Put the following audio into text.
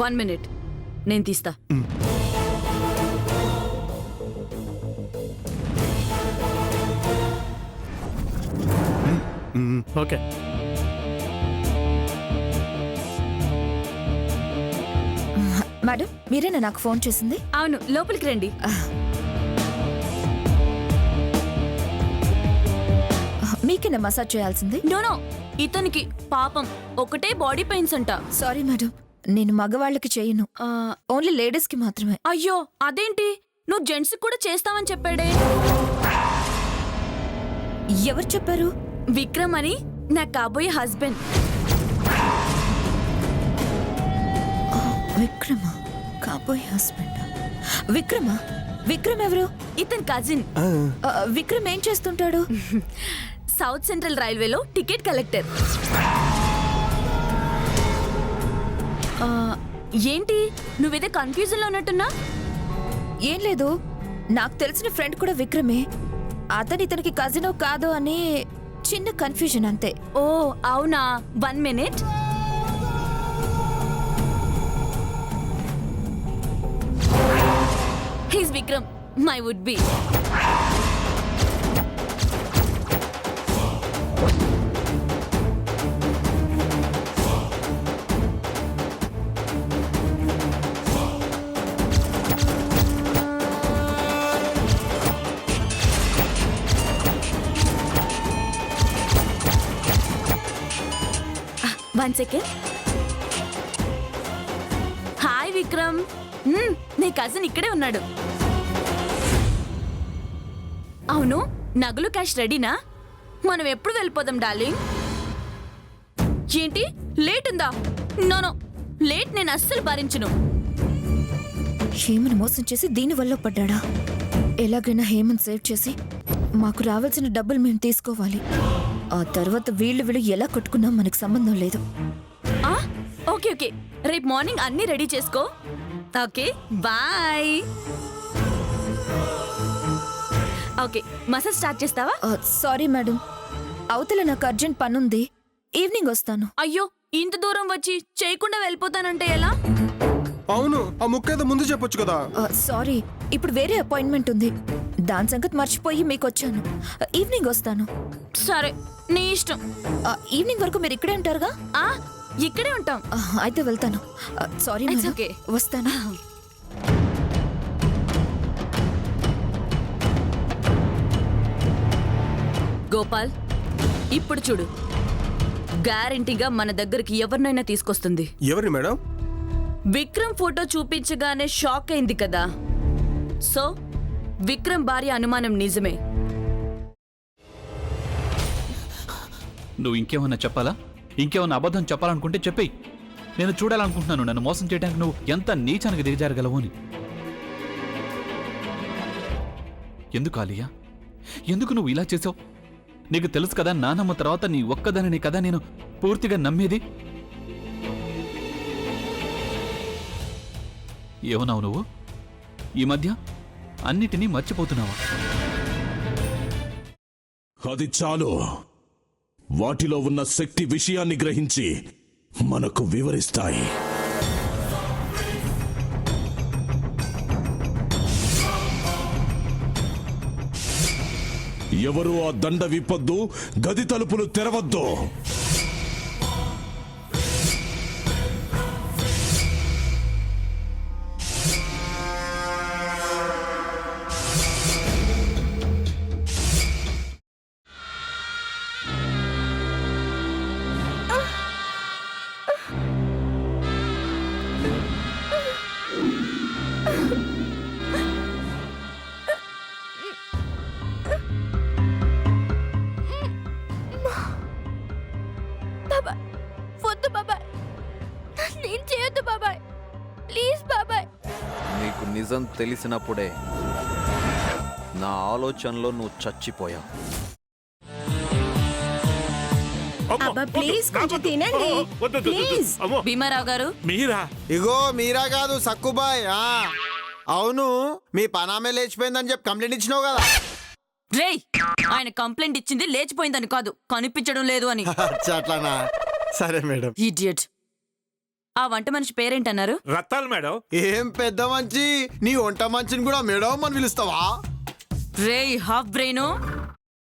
1 minute. నేను తీస్తా. Okay. Madam, మీరేనా నాకు ఫోన్ చేసింది? అవును, లోపలికి రండి. మీకేనా మసాజ్ చేయాల్సింది? నో, ఇతనికి పాపం ఒకటే బాడీ పెయిన్స్ అంట. సారీ మేడం, నేను మగవాళ్ళకి చేయను, ఓన్లీ లేడీస్ కి మాత్రమే. అయ్యో, అదేంటి? నువ్వు జెంట్స్ కూడా చేస్తావని చెప్పాడే. ఎవరు చెప్పారు? విక్రమ్ అని, నా కాబోయే హస్బెండ్. విక్రమ కాబోయే హస్బెండ్? విక్రమ్ ఎవరు? ఇతని కజిన్. విక్రమ్ ఏం చేస్తుంటాడు? సౌత్ సెంట్రల్ రైల్వేలో టికెట్ కలెక్టర్. ఏంటి నువ్వేదో కన్ఫ్యూజన్ లో ఉన్నట్టున్నా? ఏం లేదు, నాకు తెలిసిన ఫ్రెండ్ కూడా విక్రమే. ఇతనికి కజినో కాదో అని చిన్న కన్ఫ్యూజన్ అంతే. ఓ అవునా, 1 minute. He's Vikram, my would-be. One second. Hi Vikram. నీ కజిన్ ఇక్కడే ఉన్నాడు. అవును, నగలు క్యాష్ రెడీనా? మనం ఎప్పుడు వెళ్ళిపోదాం డార్లింగ్? ఏంటి లేట్ ఉందా? నో, లేట్ నేను అస్సలు భరించను. హేమన్ మోసం చేసి దీనివల్ల పడ్డాడా? ఎలాగైనా హేమన్ సేవ్ చేసి మాకు రావాల్సిన డబ్బులు మేము తీసుకోవాలి. ఆ తర్వాత వీళ్ళు ఎలా కొట్టుకున్నా మనకు సంబంధం లేదు. ఓకే, రేపు మార్నింగ్ అన్నీ రెడీ చేసుకో. Okay, bye. Okay, massage start చేస్తావా? సారీ మేడం, అవతల నాకు అర్జెంట్ పనుంది, ఈవినింగ్ వస్తాను. అయ్యో, ఇంత దూరం వచ్చి చేయకుండా వెళ్ళిపోతానంటే ఎలా? అవును, ఆ ముక్కేదో ముందు చెప్పొచ్చు కదా. సారీ, ఇప్పుడు వేరే అపాయింట్మెంట్ ఉంది, దాని సంగతి మర్చిపోయి మీకు వచ్చాను. ఈవినింగ్ వస్తాను. సరే, నీ ఇష్టం. ఈవినింగ్ వరకు మీరు ఇక్కడే ఉంటారుగా? ఇక్కడే ఉంటాం. అయితే వెళ్తాను. సారీ మేడం, ఓకే, వస్తాను. గోపాల్, ఇప్పుడు చూడు, గ్యారంటీగా మన దగ్గరికి ఎవరినైనా తీసుకొస్తుంది. ఎవరి మేడం? విక్రమ్ ఫోటో చూపించగానే షాక్ అయింది కదా, సో విక్రమ్ భార్య అనుమానం నిజమే. నువ్వు ఇంకేమన్నా చెప్పాలా? ఇంకేమన్నా అబద్ధం చెప్పాలనుకుంటే చెప్పేయి. నేను చూడాలనుకుంటున్నాను నన్ను మోసం చేయడానికి నువ్వు ఎంత నీచానికి దిగజారగలవు అని. ఎందుకు ఆలియా, ఎందుకు నువ్వు ఇలా చేసావు? నీకు తెలుసు కదా, నానమ్మ తర్వాత నీ ఒక్కదానిని కదా నేను పూర్తిగా నమ్మేది. ఏమన్నావు నువ్వు? ఈ మధ్య అన్నిటినీ మర్చిపోతున్నావా? అది చాలు. వాటిలో ఉన్న శక్తి విషయాన్ని గ్రహించి మనకు వివరిస్తాయి. ఎవరు ఆ దండ విప్పొద్దు, గది తలుపులు తెరవద్దు. నీకు నిజం తెలిసినప్పుడే నా ఆలోచనలో నువ్వు చచ్చిపోయావు. భీమారావు గారు, మీరా? ఇగో మీరా కాదు, సక్కుబాయ్. అవును, మీ పనామే లేచిపోయిందని చెప్పి కంప్లైంట్ ఇచ్చినావు కదా. రేయ్, ఆయన కంప్లైంట్ ఇచ్చింది లేచిపోయిందని కాదు, కనిపించడం లేదు అని. అట్లానా? సరే మేడం. ఇడియట్. ఆ వంట మనిషి పేరేంటన్నారు? రత్తాలు మేడం. ఏం పెద్ద మంచి నీ వంట మంచిని కూడా మేడం అని పిలుస్తావా? రే హాఫ్ బ్రెయిన్,